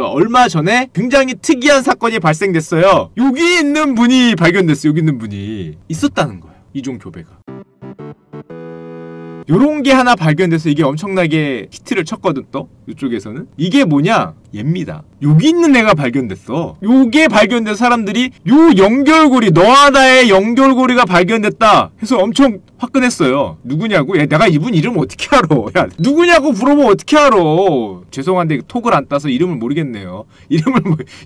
얼마 전에 굉장히 특이한 사건이 발생됐어요. 여기 있는 분이 발견됐어요. 여기 있는 분이 있었다는 거예요. 이종 교배가. 요런 게 하나 발견돼서 이게 엄청나게 히트를 쳤거든. 또 이쪽에서는 이게 뭐냐? 얘입니다. 여기 있는 애가 발견됐어. 요게 발견된 사람들이 요 연결고리, 너와 나의 연결고리가 발견됐다 해서 엄청 화끈했어요. 누구냐고? 야, 내가 이분 이름 어떻게 알아? 야, 누구냐고 물어보면 어떻게 알아? 죄송한데 톡을 안 따서 이름을 모르겠네요.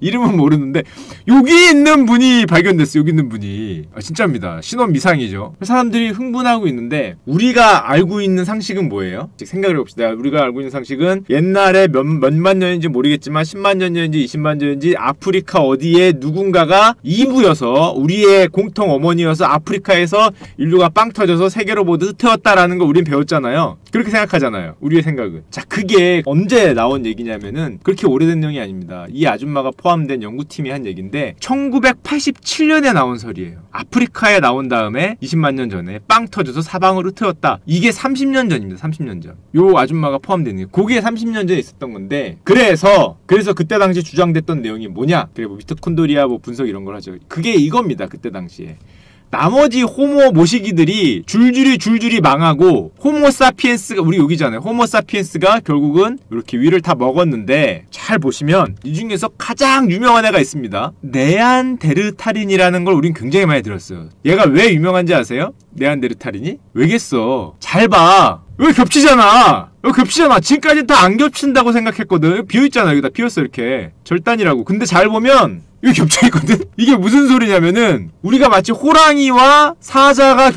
이름은 모르는데 여기 있는 분이 발견됐어요. 여기 있는 분이. 아, 진짜입니다. 신원 미상이죠. 사람들이 흥분하고 있는데 우리가 알고 있는 상식은 뭐예요? 생각을 해봅시다. 우리가 알고 있는 상식은 옛날에 몇만 년인지 모르겠지만 10만 년인지 20만 년인지 아프리카 어디에 누군가가 이부여서 우리의 공통 어머니여서 아프리카에서 인류가 빵 터져서 세계로 모두 흩어졌다라는 걸 우린 배웠잖아요. 그렇게 생각하잖아요. 우리의 생각은. 자, 그게 언제 나온 얘기냐면은 그렇게 오래된 내용이 아닙니다. 이 아줌마가 포함된 연구팀이 한 얘기인데 1987년에 나온 설이에요. 아프리카에 나온 다음에 20만 년 전에 빵 터져서 사방으로 흩어졌다. 이게 30년 전입니다. 30년 전. 요 아줌마가 포함된 얘기. 그게 30년 전에 있었던 건데 그래서 그때 당시 주장됐던 내용이 뭐냐? 그래 뭐 미토콘드리아 뭐 분석 이런 걸 하죠. 그게 이겁니다. 그때 당시에. 나머지 호모 모시기들이 줄줄이 망하고 호모사피엔스가 우리 여기잖아요. 호모사피엔스가 결국은 이렇게 위를 다 먹었는데 잘 보시면 이 중에서 가장 유명한 애가 있습니다. 네안데르탈인이라는 걸 우린 굉장히 많이 들었어요. 얘가 왜 유명한지 아세요? 네안데르탈인이? 왜겠어? 잘 봐. 왜 겹치잖아. 지금까지 다 안 겹친다고 생각했거든. 비어있잖아. 여기다 비었어 이렇게. 절단이라고. 근데 잘 보면 이게 겹쳐있거든? 이게 무슨 소리냐면은 우리가 마치 호랑이와 사자가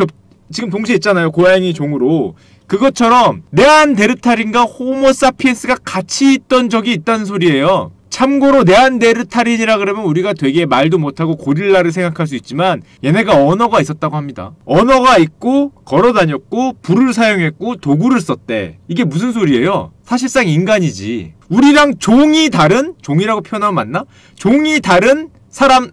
지금 동시에 있잖아요. 고양이 종으로. 그것처럼 네안데르탈인과 호모사피엔스가 같이 있던 적이 있다는 소리예요. 참고로 네안데르탈인이라 그러면 우리가 되게 말도 못하고 고릴라를 생각할 수 있지만 얘네가 언어가 있었다고 합니다. 언어가 있고 걸어다녔고 불을 사용했고 도구를 썼대. 이게 무슨 소리예요? 사실상 인간이지. 우리랑 종이 다른? 종이라고 표현하면 맞나? 종이 다른 사람?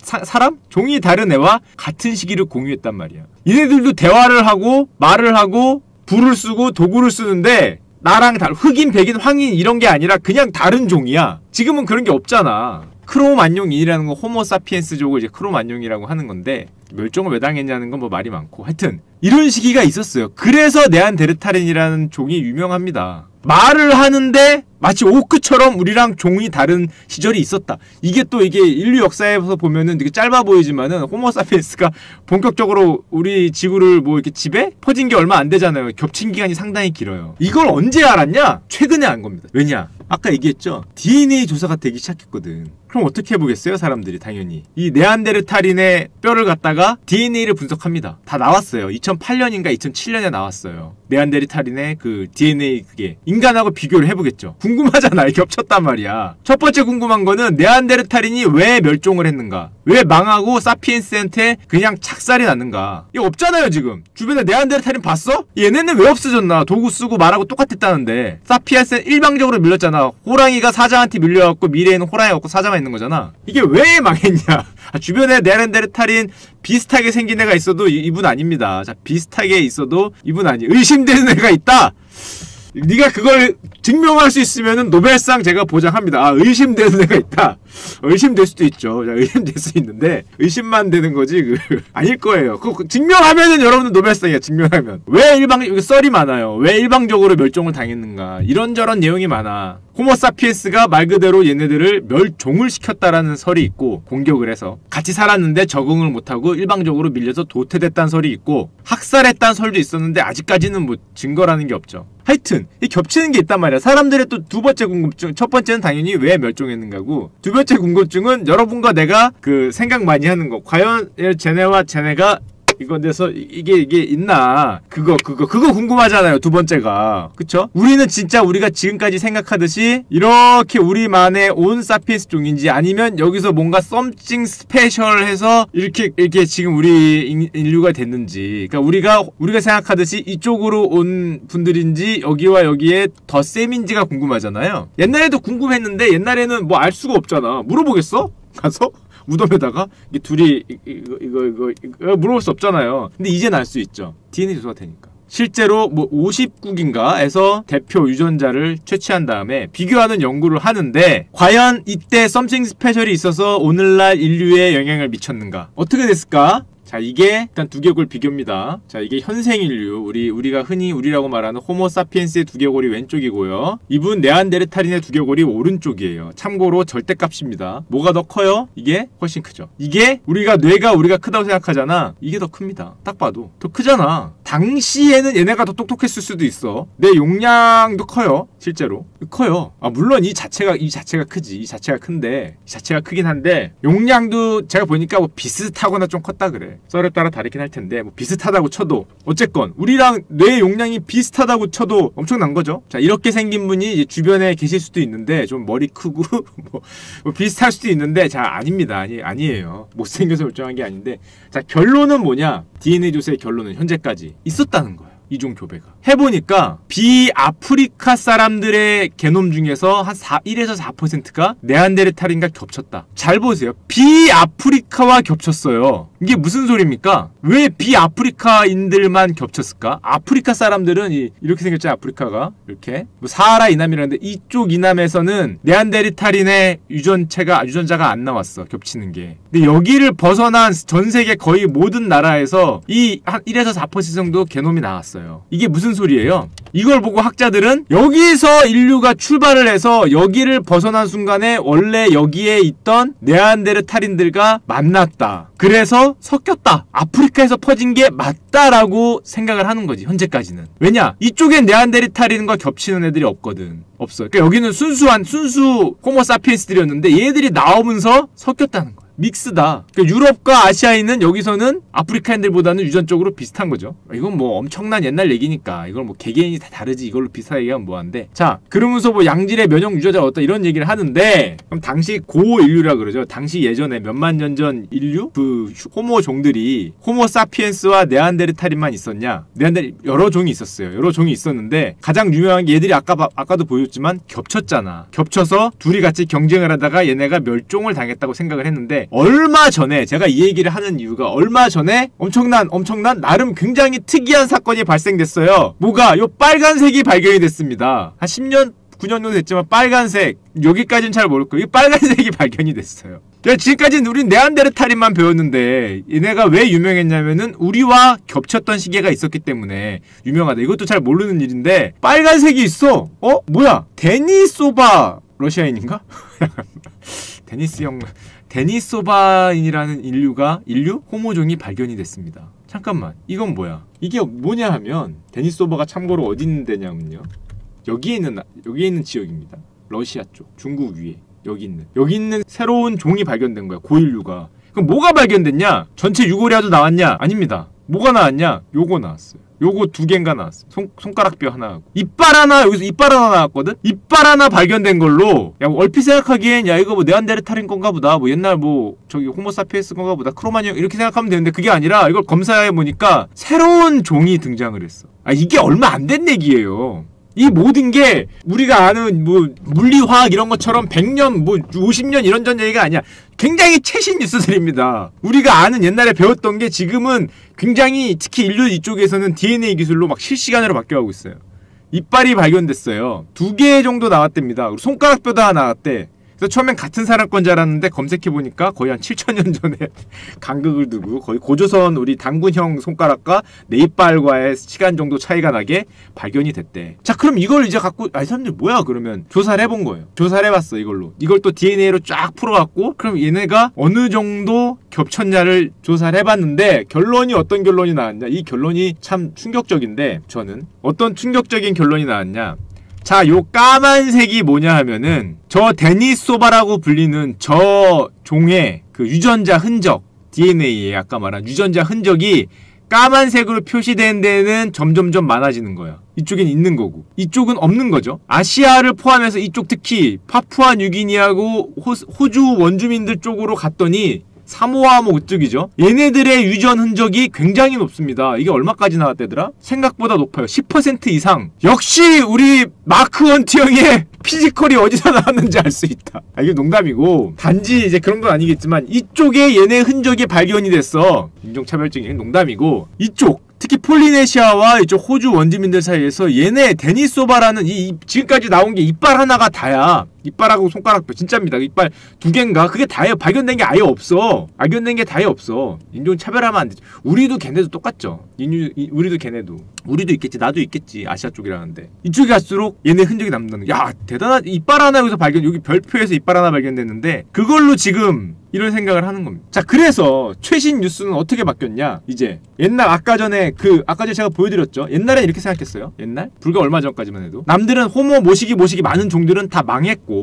종이 다른 애와 같은 시기를 공유했단 말이야. 얘네들도 대화를 하고 말을 하고 불을 쓰고 도구를 쓰는데 나랑 흑인, 백인, 황인 이런 게 아니라 그냥 다른 종이야. 지금은 그런 게 없잖아. 크로만용인이라는 거 호모사피엔스족을 이제 크로만용이라고 하는 건데 멸종을 왜 당했냐는 건 뭐 말이 많고 하여튼 이런 시기가 있었어요. 그래서 네안데르탈인이라는 종이 유명합니다. 말을 하는데 마치 오크처럼 우리랑 종이 다른 시절이 있었다. 이게 또 이게 인류 역사에서 보면은 되게 짧아 보이지만은 호모사피엔스가 본격적으로 우리 지구를 뭐 이렇게 지배? 퍼진 게 얼마 안 되잖아요. 겹친 기간이 상당히 길어요. 이걸 언제 알았냐? 최근에 안 겁니다. 왜냐? 아까 얘기했죠? DNA 조사가 되기 시작했거든. 그럼 어떻게 해보겠어요? 사람들이 당연히 이 네안데르탈인의 뼈를 갖다가 DNA를 분석합니다. 다 나왔어요. 2008년인가 2007년에 나왔어요. 네안데르탈인의 그 DNA 그게 인간하고 비교를 해보겠죠. 궁금하잖아. 겹쳤단 말이야. 첫 번째 궁금한 거는 네안데르탈인이 왜 멸종을 했는가? 왜 망하고 사피엔스한테 그냥 착살이 났는가? 이거 없잖아요 지금. 주변에 네안데르탈인 봤어? 얘네는 왜 없어졌나? 도구 쓰고 말하고 똑같았다는데 사피엔스는 일방적으로 밀렸잖아. 호랑이가 사자한테 밀려갖고 미래에는 호랑이가 없고 사자가 있는 거잖아. 이게 왜 망했냐? 주변에 네안데르탈인 비슷하게 생긴 애가 있어도 이분 아닙니다. 자, 비슷하게 있어도 이분 아니. 의심되는 애가 있다. 네가 그걸 증명할 수 있으면은 노벨상 제가 보장합니다. 아, 의심되는 애가 있다. 의심될 수도 있죠. 의심될 수 있는데 의심만 되는 거지 아닐 거예요. 그거 증명하면은 여러분들 노벨상이야. 증명하면. 왜 썰이 많아요. 왜 일방적으로 멸종을 당했는가. 이런저런 내용이 많아. 호모사피엔스가 말 그대로 얘네들을 멸종을 시켰다라는 설이 있고 공격을 해서 같이 살았는데 적응을 못하고 일방적으로 밀려서 도태됐다는 설이 있고 학살했다는 설도 있었는데 아직까지는 뭐 증거라는 게 없죠. 하여튼 이 겹치는 게 있단 말이야. 사람들의 또 두 번째 궁금증, 첫 번째는 당연히 왜 멸종했는가고 두 번째 궁금증은 여러분과 내가 그 생각 많이 하는 거. 과연 쟤네와 쟤네가 이건 데서 이게 있나? 그거 궁금하잖아요. 두 번째가. 그쵸? 우리는 진짜 우리가 지금까지 생각하듯이 이렇게 우리만의 온 사피엔스 종인지 아니면 여기서 뭔가 썸씽 스페셜해서 이렇게 지금 우리 인류가 됐는지. 그러니까 우리가 생각하듯이 이쪽으로 온 분들인지 여기와 여기에 더 셈인지가 궁금하잖아요. 옛날에도 궁금했는데 옛날에는 뭐 알 수가 없잖아. 물어보겠어? 가서? 무덤에다가 이게 둘이 이거 물어볼 수 없잖아요. 근데 이젠 알 수 있죠. DNA 조사가 되니까. 실제로 뭐 50국인가에서 대표 유전자를 채취한 다음에 비교하는 연구를 하는데 과연 이때 썸씽 스페셜이 있어서 오늘날 인류에 영향을 미쳤는가? 어떻게 됐을까? 자, 이게 일단 두개골 비교입니다. 자, 이게 현생 인류, 우리가 흔히 우리라고 말하는 호모 사피엔스의 두개골이 왼쪽이고요. 이분 네안데르탈인의 두개골이 오른쪽이에요. 참고로 절대값입니다. 뭐가 더 커요? 이게 훨씬 크죠. 이게 뇌가 우리가 크다고 생각하잖아. 이게 더 큽니다. 딱 봐도 더 크잖아. 당시에는 얘네가 더 똑똑했을 수도 있어. 내 용량도 커요. 실제로 커요. 아, 물론 이 자체가 크지. 이 자체가 큰데, 이 자체가 크긴 한데 용량도 제가 보니까 뭐 비슷하거나 좀 컸다 그래. 썰에 따라 다르긴 할 텐데 뭐 비슷하다고 쳐도 어쨌건 우리랑 뇌 용량이 비슷하다고 쳐도 엄청난 거죠. 자, 이렇게 생긴 분이 이제 주변에 계실 수도 있는데 좀 머리 크고 뭐 비슷할 수도 있는데 자, 아닙니다. 아니에요. 못생겨서 멀쩡한 게 아닌데, 자, 결론은 뭐냐? DNA 조사의 결론은 현재까지 있었다는 거예요. 이종 교배가. 해보니까 비아프리카 사람들의 게놈 중에서 한 1에서 4%가 네안데르탈인과 겹쳤다. 잘 보세요. 비아프리카와 겹쳤어요. 이게 무슨 소리입니까? 왜 비아프리카인들만 겹쳤을까? 아프리카 사람들은 이렇게 생겼죠. 아프리카가 이렇게 뭐 사하라 이남이라는데 이쪽 이남에서는 네안데르탈인의 유전자가 안 나왔어. 겹치는 게. 근데 여기를 벗어난 전 세계 거의 모든 나라에서 이 한 1에서 4% 정도 게놈이 나왔어요. 이게 무슨 소리예요? 이걸 보고 학자들은 여기서 인류가 출발을 해서 여기를 벗어난 순간에 원래 여기에 있던 네안데르탈인들과 만났다. 그래서 섞였다. 아프리카에서 퍼진 게 맞다라고 생각을 하는 거지, 현재까지는. 왜냐? 이쪽엔 네안데르탈인과 겹치는 애들이 없거든. 없어. 그러니까 여기는 순수 호모 사피엔스들이었는데 얘들이 나오면서 섞였다는 거야. 믹스다. 그러니까 유럽과 아시아인은 여기서는 아프리카인들보다는 유전적으로 비슷한 거죠. 이건 뭐 엄청난 옛날 얘기니까 이걸 뭐 개개인이 다 다르지 이걸로 비슷하게 얘기하면 뭐한데. 자, 그러면서 뭐 양질의 면역 유전자가 어떠 이런 얘기를 하는데, 그럼 당시 고인류라 그러죠. 당시 예전에 몇만 년 전 인류 그 호모 종들이 호모 사피엔스와 네안데르탈인만 있었냐? 여러 종이 있었어요. 여러 종이 있었는데 가장 유명한 게 얘들이 아까도 보였지만 겹쳤잖아. 겹쳐서 둘이 같이 경쟁을 하다가 얘네가 멸종을 당했다고 생각을 했는데, 얼마 전에 제가 이 얘기를 하는 이유가 얼마 전에 엄청난 나름 굉장히 특이한 사건이 발생됐어요. 뭐가? 요 빨간색이 발견이 됐습니다. 한 10년 9년 정도 됐지만 빨간색, 여기까지는 잘 모를 거예요. 이 빨간색이 발견이 됐어요. 지금까지는 우린 네안데르탈인만 배웠는데 얘네가 왜 유명했냐면은 우리와 겹쳤던 시기가 있었기 때문에 유명하다. 이것도 잘 모르는 일인데 빨간색이 있어. 뭐야? 데니소바 러시아인인가? 데니소바인이라는 인류 호모종이 발견이 됐습니다. 잠깐만, 이건 뭐야? 이게 뭐냐 하면 데니소바가 참고로 어디 있는 데냐면요, 여기에 있는 지역입니다. 러시아 쪽, 중국 위에 여기 있는 새로운 종이 발견된 거야. 고인류가. 그럼 뭐가 발견됐냐? 전체 유고리아도 나왔냐? 아닙니다. 뭐가 나왔냐? 요거 나왔어요. 요거 2개인가 나왔어. 손가락뼈 하나. 여기서 이빨 하나 나왔거든? 이빨 하나 발견된 걸로, 야, 얼핏 생각하기엔, 야, 이거 뭐 네안데르탈인 건가 보다. 뭐 옛날 호모사피엔스 건가 보다. 크로마뇽 이렇게 생각하면 되는데 그게 아니라 이걸 검사해보니까 새로운 종이 등장을 했어. 아, 이게 얼마 안 된 얘기예요. 이 모든 게 우리가 아는 뭐 물리화학 이런 것처럼 100년, 뭐 50년 이런 전 얘기가 아니야. 굉장히 최신 뉴스들입니다. 우리가 아는 옛날에 배웠던 게 지금은 굉장히, 특히 인류 이쪽에서는 DNA 기술로 막 실시간으로 바뀌어가고 있어요. 이빨이 발견됐어요. 2개 정도 나왔답니다. 손가락뼈도 하나 나왔대. 그래서 처음엔 같은 사람 줄 알았는데 검색해보니까 거의 한 7,000년 전에 간극을 두고 거의 고조선 우리 당군형 손가락과 내 이빨과의 시간 정도 차이가 나게 발견이 됐대. 자, 그럼 이걸 이제 갖고, 사람들 뭐야 그러면 조사를 해본 거예요. 조사를 해봤어. 이걸 또 DNA로 쫙 풀어갖고, 그럼 얘네가 어느 정도 겹쳤냐를 조사를 해봤는데 결론이 어떤 결론이 나왔냐. 이 결론이 참 충격적인데, 저는 어떤 충격적인 결론이 나왔냐. 자, 요 까만색이 뭐냐 하면은 저 데니소바라고 불리는 저 종의 그 유전자 흔적, DNA에 아까 말한 유전자 흔적이 까만색으로 표시된 데는 점점점 많아지는 거야. 이쪽엔 있는 거고 이쪽은 없는 거죠. 아시아를 포함해서 이쪽, 특히 파푸아 뉴기니아하고 호주 원주민들 쪽으로 갔더니 사모아 뭐 그쪽이죠. 얘네들의 유전 흔적이 굉장히 높습니다. 이게 얼마까지 나왔대더라? 생각보다 높아요. 10% 이상. 역시 우리 마크 원트 형의 피지컬이 어디서 나왔는지 알 수 있다. 이게 농담이고, 단지 이제 그런 건 아니겠지만 이쪽에 얘네 흔적이 발견이 됐어. 인종차별적인 농담이고, 이쪽 특히 폴리네시아와 이쪽 호주 원주민들 사이에서 얘네 데니소바라는 지금까지 나온 게 이빨 하나가 다야. 이빨하고 손가락뼈 진짜입니다. 이빨 2개인가? 그게 다예요. 발견된 게 아예 없어. 발견된 게 다예 없어. 인종 차별하면 안 되지. 우리도 걔네도 똑같죠. 우리도 걔네도. 우리도 있겠지. 나도 있겠지. 아시아 쪽이라는데. 이쪽에 갈수록 얘네 흔적이 남는다는. 야, 대단한. 이빨 하나 여기서 여기 별표에서 이빨 하나 발견됐는데 그걸로 지금 이런 생각을 하는 겁니다. 자, 그래서 최신 뉴스는 어떻게 바뀌었냐? 이제 옛날 아까 전에 제가 보여드렸죠. 옛날엔 이렇게 생각했어요. 옛날 불과 얼마 전까지만 해도 남들은 호모 모시기 많은 종들은 다 망했고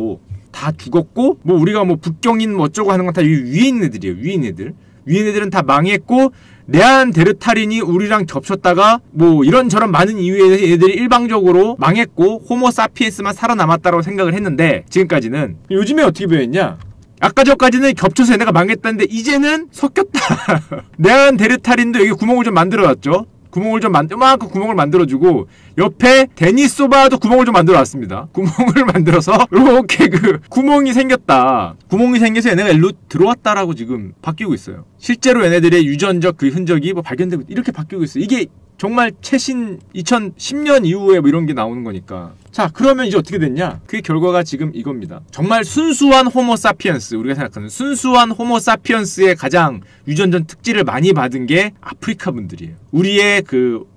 다 죽었고 뭐 우리가 뭐 북경인 뭐 어쩌고 하는 건 다 위에 있는 애들이에요. 위에 있는 애들. 위에 있는 애들은 다 망했고 네안데르탈인이 우리랑 겹쳤다가 뭐 이런저런 많은 이유에 애들이 일방적으로 망했고 호모 사피엔스만 살아남았다고 생각을 했는데 지금까지는 요즘에 어떻게 변했냐? 아까 전까지는 겹쳐서 얘네가 망했다는데 이제는 섞였다. 네안데르탈인도 여기 구멍을 좀 만들어놨죠. 이만큼 구멍을 만들어주고 옆에 데니소바도 구멍을 좀 만들어놨습니다. 구멍을 만들어서 이렇게 구멍이 생겼다. 구멍이 생겨서 얘네가 일로 들어왔다라고 지금 바뀌고 있어요. 실제로 얘네들의 유전적 흔적이 뭐 발견되고 이렇게 바뀌고 있어요. 이게 정말 최신 2010년 이후에 뭐 이런 게 나오는 거니까. 자, 그러면 이제 어떻게 됐냐? 그 결과가 지금 이겁니다. 정말 순수한 호모 사피엔스, 우리가 생각하는 순수한 호모 사피엔스의 가장 유전적 특질을 많이 받은 게 아프리카 분들이에요. 우리의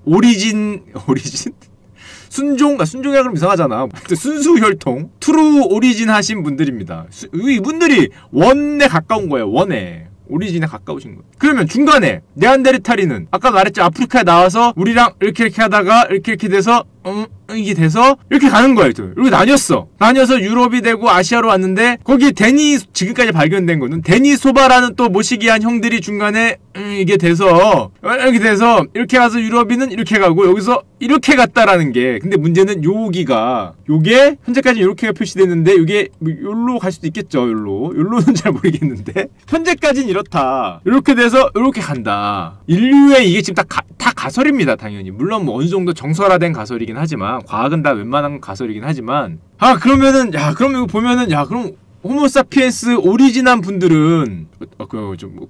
오리진? 순종이라 그러면 이상하잖아. 순수 혈통, 트루 오리진 하신 분들입니다. 이분들이 원에 가까운 거예요. 원에. 오리진에 가까우신 거예요. 그러면 중간에 네안데르탈인은 아까 말했죠. 아프리카에 나와서 우리랑 이렇게 하다가 이렇게 돼서 이게 돼서 이렇게 가는 거예요. 이렇게 나뉘어서 유럽이 되고 아시아로 왔는데 거기 지금까지 발견된 거는 데니소바라는 또 모시기한 형들이 중간에 이게 돼서 이렇게 가서 유럽인은 이렇게 가고 여기서 이렇게 갔다라는 게. 근데 문제는 요게 현재까지 이렇게 표시됐는데 요게 요로 갈 수도 있겠죠. 요로는 잘 모르겠는데 현재까지는 이렇다. 이렇게 돼서 이렇게 간다. 인류의 이게 지금 다 가설입니다. 당연히. 물론 뭐 어느 정도 정설화된 가설이긴 하지만 과학은 다 웬만한 가설이긴 하지만 그러면은 그럼 이거 보면은 그럼 호모사피엔스 오리진한 분들은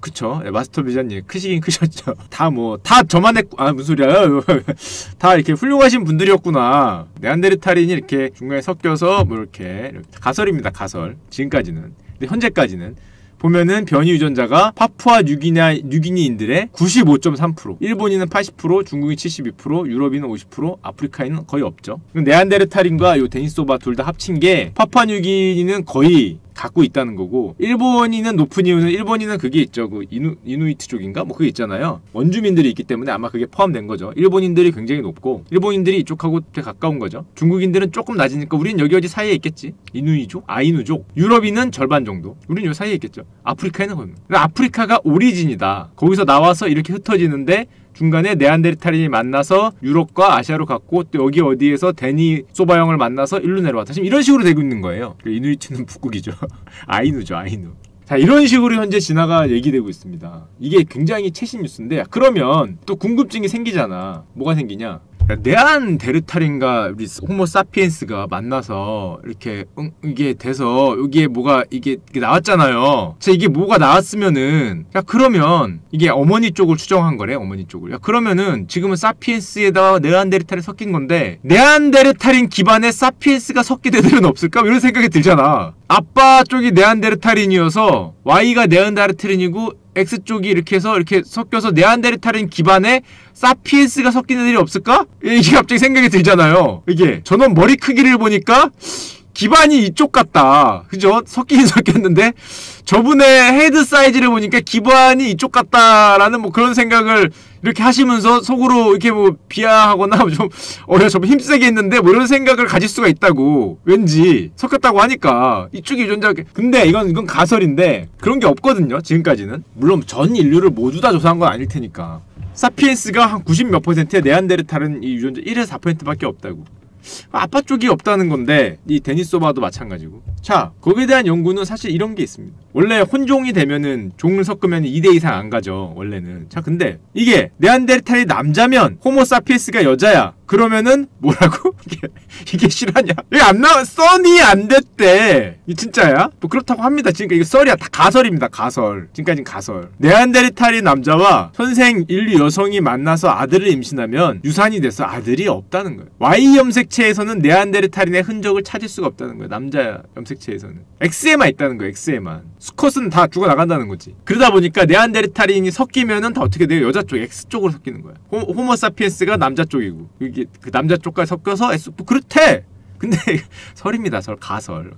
그쵸. 마스터 비자님 크시긴 크셨죠. 다 저만의 무슨 소리야. 다 이렇게 훌륭하신 분들이었구나. 네안데르탈인이 이렇게 중간에 섞여서 뭐 이렇게 가설입니다. 가설. 지금까지는. 근데 현재까지는 보면은 변이 유전자가 파푸아 뉴기니인들의 95.3%, 일본인은 80%, 중국인 72%, 유럽인은 50%, 아프리카인은 거의 없죠. 네안데르탈인과 요 데니소바 둘 다 합친 게 파푸아 뉴기니는 거의 갖고 있다는 거고, 일본인은 높은 이유는 일본인은 그게 있죠. 이누이트 쪽인가? 뭐 그게 있잖아요. 원주민들이 있기 때문에 아마 그게 포함된 거죠. 일본인들이 굉장히 높고 일본인들이 이쪽하고 되게 가까운 거죠. 중국인들은 조금 낮으니까 우리는 여기 어디 사이에 있겠지. 이누이족? 아이누족. 유럽인은 절반 정도. 우리는 요 사이에 있겠죠. 아프리카에는 거의. 아프리카가 오리진이다. 거기서 나와서 이렇게 흩어지는데 중간에 네안데르탈인이 만나서 유럽과 아시아로 갔고 또 여기 어디에서 데니소바형을 만나서 일로 내려왔다. 지금 이런 식으로 되고 있는 거예요. 이누이트는 북극이죠. 아이누죠. 아이누. 자, 이런 식으로 현재 진화가 얘기되고 있습니다. 이게 굉장히 최신 뉴스인데 그러면 또 궁금증이 생기잖아. 뭐가 생기냐? 네안데르탈인과 우리 호모사피엔스가 만나서 이렇게 이게 돼서 여기에 뭐가 이게 나왔잖아요. 자, 이게 뭐가 나왔으면은 그러면 이게 어머니 쪽을 추정한 거래. 어머니 쪽을. 그러면은 지금은 사피엔스에다가 네안데르탈이 섞인 건데 네안데르탈인 기반에 사피엔스가 섞인 애들은 없을까? 이런 생각이 들잖아. 아빠 쪽이 네안데르탈인이어서 Y가 네안데르탈인이고 X쪽이 이렇게 해서 이렇게 섞여서 네안데르탈인 기반에 사피엔스가 섞인 애들이 없을까? 이게 갑자기 생각이 들잖아요. 이게 저놈 머리 크기를 보니까 기반이 이쪽 같다. 그죠? 섞이긴 섞였는데 저분의 헤드 사이즈를 보니까 기반이 이쪽 같다라는 뭐 그런 생각을 이렇게 하시면서 속으로 이렇게 뭐 비하하거나 좀 저분 힘세게 했는데 뭐 이런 생각을 가질 수가 있다고. 왠지 섞였다고 하니까 이쪽이 유전자. 근데 이건 가설인데 그런 게 없거든요. 지금까지는. 물론 전 인류를 모두 다 조사한 건 아닐 테니까. 사피엔스가 한 90몇 %에 네안데르탈은 이 유전자 1에서 4%밖에 없다고. 아빠 쪽이 없다는 건데 이 데니소바도 마찬가지고. 자, 거기에 대한 연구는 사실 이런 게 있습니다. 원래 혼종이 되면은 종을 섞으면 2대 이상 안 가죠. 원래는. 자, 근데 이게 네안데르탈이 남자면 호모사피엔스가 여자야. 그러면은 뭐라고? 이게 실화냐? 이게 안 나와. 썬이 안 됐대. 이 진짜야? 뭐 그렇다고 합니다. 지금까지 이거 썰이야. 다 가설입니다. 가설. 지금까지는 가설. 네안데르탈인 남자와 현생 인류 여성이 만나서 아들을 임신하면 유산이 돼서 아들이 없다는 거예요. Y 염색체에서는 네안데르탈인의 흔적을 찾을 수가 없다는 거예요. 남자 염색체에서는. X에만 있다는 거예요. X에만. 수컷은 다 죽어나간다는 거지. 그러다 보니까 네안데르탈인이 섞이면은 다 어떻게 돼요? 여자 쪽 X 쪽으로 섞이는 거야. 호모사피엔스가 남자 쪽이고 이게 그 남자 쪽까지 섞여서 S 뭐 그렇대. 근데 설입니다. 가설.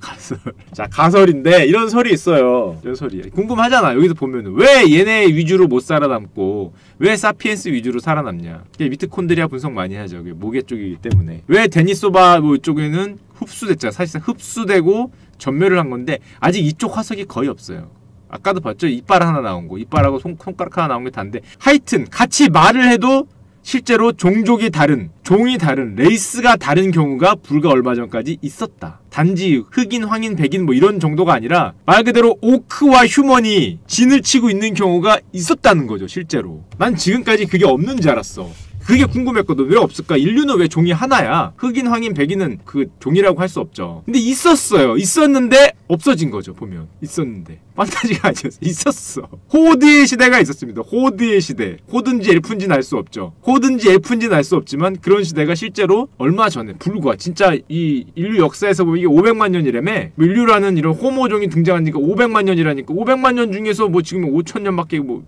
자, 가설인데 이런 설이 있어요. 이런 설이 궁금하잖아. 여기서 보면은 왜 얘네 위주로 못 살아남고 왜 사피엔스 위주로 살아남냐. 미토콘드리아 분석 많이 하죠. 모계 쪽이기 때문에. 왜 데니소바 뭐 이쪽에는 흡수됐잖아. 사실상 흡수되고 전멸을 한 건데 아직 이쪽 화석이 거의 없어요. 아까도 봤죠? 이빨 하나 나온 거. 이빨하고 손가락 하나 나온 게 다인데 하여튼 같이 말을 해도 실제로 종족이 다른, 종이 다른, 레이스가 다른 경우가 불과 얼마 전까지 있었다. 단지 흑인, 황인, 백인 뭐 이런 정도가 아니라 말 그대로 오크와 휴먼이 진을 치고 있는 경우가 있었다는 거죠. 실제로. 난 지금까지 그게 없는 줄 알았어. 그게 궁금했거든. 왜 없을까? 인류는 왜 종이 하나야? 흑인, 황인, 백인은 그 종이라고 할 수 없죠. 근데 있었어요. 있었는데 없어진 거죠. 보면. 있었는데. 판타지가 아니었어. 있었어. 호드의 시대가 있었습니다. 호드의 시대. 호든지 엘프인지는 알 수 없죠. 호든지 엘프인지는 알 수 없지만 그런 시대가 실제로 얼마 전에 불과 진짜 이 인류 역사에서 보면 이게 500만 년이라며. 인류라는 이런 호모종이 등장한 지가 500만 년이라니까 500만 년 중에서 뭐 지금 5천 년밖에 뭐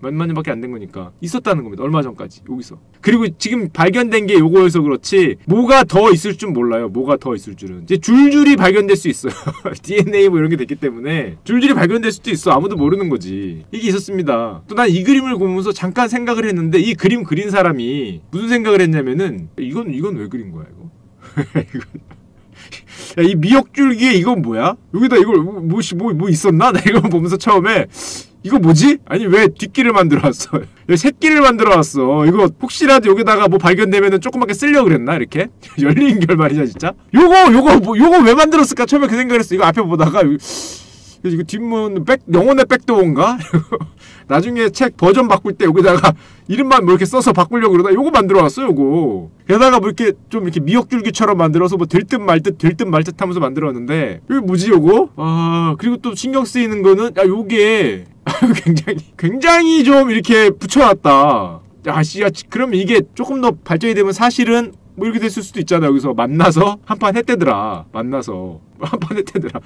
몇만 년밖에 안 된 거니까 있었다는 겁니다. 얼마 전까지 여기서. 그리고 지금 발견된 게 요거여서 그렇지 뭐가 더 있을 줄 몰라요. 뭐가 더 있을 줄은. 이제 줄줄이 발견될 수 있어요. DNA 뭐 이런 게 됐기 때문에 줄줄이 발견될 수도 있어. 아무도 모르는 거지. 이게 있었습니다. 또 난 이 그림을 보면서 잠깐 생각을 했는데 이 그림 그린 사람이 무슨 생각을 했냐면은 이건 왜 그린 거야 이거? 야, 이 미역줄기에 이건 뭐야? 여기다 이걸 뭐 있었나? 나 이거 보면서 처음에 이거 뭐지? 아니 왜 뒷길을 만들어 왔어? 새끼를 만들어 왔어. 이거 혹시라도 여기다가 뭐 발견되면은 조그맣게 쓰려고 그랬나? 이렇게? 열린 결말이냐 진짜? 요거 왜 만들었을까? 처음에 그 생각을 했어. 이거 앞에 보다가 이거 뒷문 영혼의 백도어인가? 나중에 책 버전 바꿀 때 여기다가 이름만 뭐 이렇게 써서 바꾸려고 그러다 요거 만들어 왔어 요거. 게다가 뭐 이렇게 좀 이렇게 미역줄기처럼 만들어서 뭐 될 듯 말 듯 하면서 만들어 왔는데 이게 뭐지 요거? 아 그리고 또 신경 쓰이는 거는 야 요게 굉장히 좀 이렇게 붙여놨다. 야 씨야 그러면 이게 조금 더 발전이 되면 사실은 뭐 이렇게 됐을 수도 있잖아. 여기서 만나서 한판 했대더라. 만나서 한판 했대더라.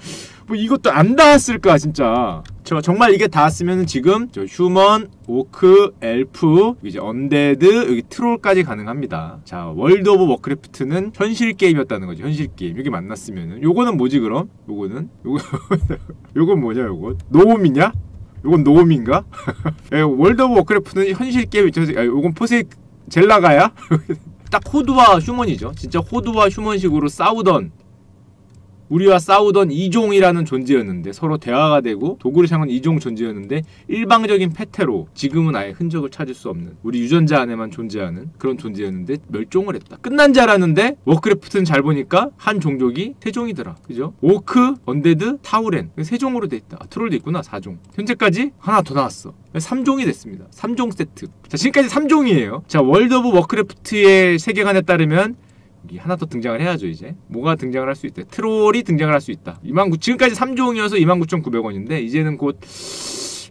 뭐 이것도 안 닿았을까 진짜. 정말 이게 닿았으면 지금 저 휴먼, 오크, 엘프, 이제 언데드, 여기 트롤까지 가능합니다. 자 월드 오브 워크래프트는 현실 게임이었다는 거죠. 현실 게임. 여기 만났으면은 요거는 뭐지 그럼? 요건 뭐냐 요거? 노움이냐? 요건 노움인가? 월드 오브 워크래프트는 현실 게임이죠. 요건 포세 젤라가야? 딱 호드와 휴먼이죠. 진짜 호드와 휴먼식으로 우리와 싸우던 이종이라는 존재였는데 서로 대화가 되고 도구를 사용한 이종 존재였는데 일방적인 패태로 지금은 아예 흔적을 찾을 수 없는 우리 유전자 안에만 존재하는 그런 존재였는데 멸종을 했다. 끝난 줄 알았는데 워크래프트는 잘 보니까 한 종족이 세 종이더라. 그죠? 오크, 언데드, 타우렌 세 종으로 돼 있다. 트롤도 있구나. 4종. 현재까지 하나 더 나왔어. 3종이 됐습니다. 3종 세트. 자 지금까지 3종이에요. 자 월드 오브 워크래프트의 세계관에 따르면 하나 더 등장을 해야죠. 이제 뭐가 등장을 할 수 있대? 트롤이 등장을 할 수 있다. 지금까지 3종이어서 29,900원인데 이제는 곧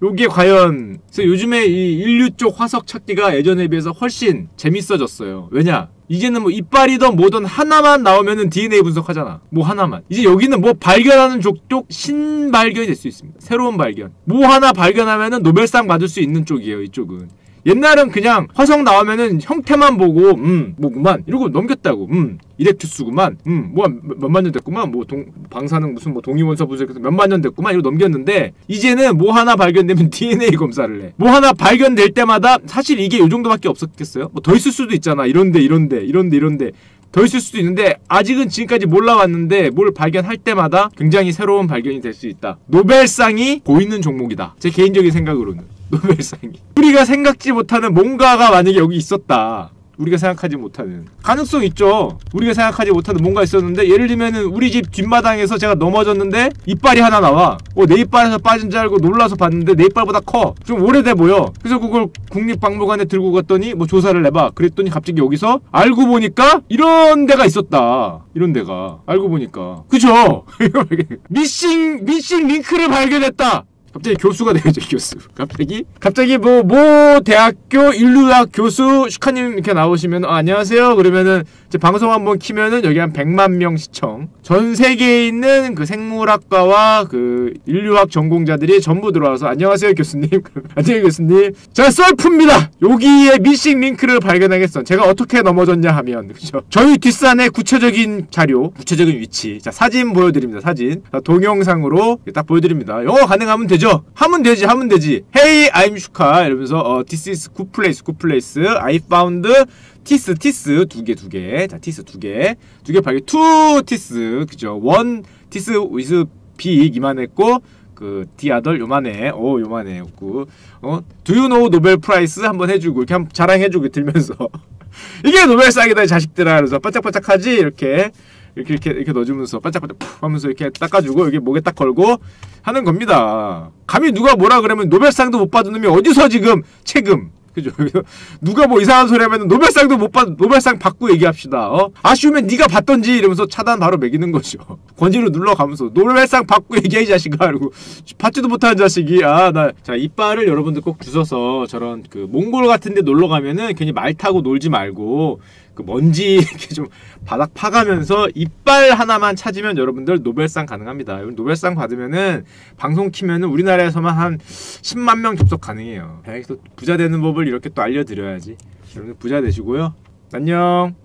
요게 과연 그래서 요즘에 이 인류 쪽 화석 찾기가 예전에 비해서 훨씬 재밌어졌어요. 왜냐? 이제는 뭐 이빨이든 뭐든 하나만 나오면은 DNA 분석하잖아. 뭐 하나만. 이제 여기는 뭐 발견하는 족족 신발견이 될 수 있습니다. 새로운 발견. 뭐 하나 발견하면은 노벨상 받을 수 있는 쪽이에요. 이쪽은. 옛날은 그냥 화성 나오면은 형태만 보고 뭐구만 이러고 넘겼다고. 이렉투스구만. 뭐 몇만 년 됐구만. 뭐 방사능 무슨 뭐 동위원소 분석해서 몇만 년 됐구만 이러고 넘겼는데 이제는 뭐 하나 발견되면 DNA 검사를 해. 뭐 하나 발견될 때마다 사실 이게 요 정도밖에 없었겠어요? 뭐 더 있을 수도 있잖아. 이런데 더 있을 수도 있는데 아직은 지금까지 몰라왔는데 뭘 발견할 때마다 굉장히 새로운 발견이 될 수 있다. 노벨상이 보이는 종목이다. 제 개인적인 생각으로는 노벨상이 우리가 생각지 못하는 뭔가가 만약에 여기 있었다. 우리가 생각하지 못하는 가능성 있죠. 우리가 생각하지 못하는 뭔가 있었는데, 예를 들면은 우리 집 뒷마당에서 제가 넘어졌는데 이빨이 하나 나와. 내 이빨에서 빠진 줄 알고 놀라서 봤는데 내 이빨보다 커. 좀 오래돼 보여. 그래서 그걸 국립박물관에 들고 갔더니 뭐 조사를 해봐. 그랬더니 갑자기 여기서 알고 보니까 이런 데가 있었다. 이런 데가 알고 보니까, 그죠? 미싱 링크를 발견했다. 갑자기 교수가 되죠, 교수. 갑자기 뭐 대학교 인류학 교수 슈카님 이렇게 나오시면 안녕하세요. 그러면은 이제 방송 한번 키면은 여기 한 100만 명 시청. 전 세계에 있는 그 생물학과와 그 인류학 전공자들이 전부 들어와서 안녕하세요, 교수님. 안녕하세요, 교수님. 자, 썰프입니다. 여기에 미싱 링크를 발견하겠어. 제가 어떻게 넘어졌냐 하면, 그죠? 저희 뒷산의 구체적인 자료, 구체적인 위치. 자, 사진 보여드립니다. 사진. 자, 동영상으로 딱 보여드립니다. 영어 가능하면 되죠? 하면 되지. Hey, I'm 슈카 이러면서 this is good place. I found 티스 두 개. 자, 티스 두 개 발견. two 티스, 그죠? one 티스 with big 이만했고, 그 the other 요만해. 요만해. do you know 노벨 프라이스 한번 해주고 이렇게 한번 자랑해주고 들면서 이게 노벨상이다 이 자식들아. 그래서 반짝반짝하지 이렇게 넣어주면서 반짝반짝 푹 하면서 이렇게 닦아주고 여기 목에 딱 걸고 하는 겁니다. 감히 누가 뭐라 그러면 노벨상도 못 받은 놈이 어디서 지금 책임, 그죠? 누가 뭐 이상한 소리 하면 노벨상도 못 받, 노벨상 받고 얘기합시다. 아쉬우면 네가 받던지 이러면서 차단 바로 매기는 거죠. 권지로 눌러가면서 노벨상 받고 얘기해 이 자식아. 그리고 받지도 못하는 자식이 자, 이빨을 여러분들 꼭 주워서 저런 그 몽골 같은데 놀러 가면은 괜히 말 타고 놀지 말고 그 먼지 이렇게 좀 바닥 파가면서 이빨 하나만 찾으면 여러분들 노벨상 가능합니다. 노벨상 받으면은 방송 키면은 우리나라에서만 한 10만 명 접속 가능해요. 또 부자 되는 법을 이렇게 또 알려드려야지. 여러분들 부자 되시고요. 안녕.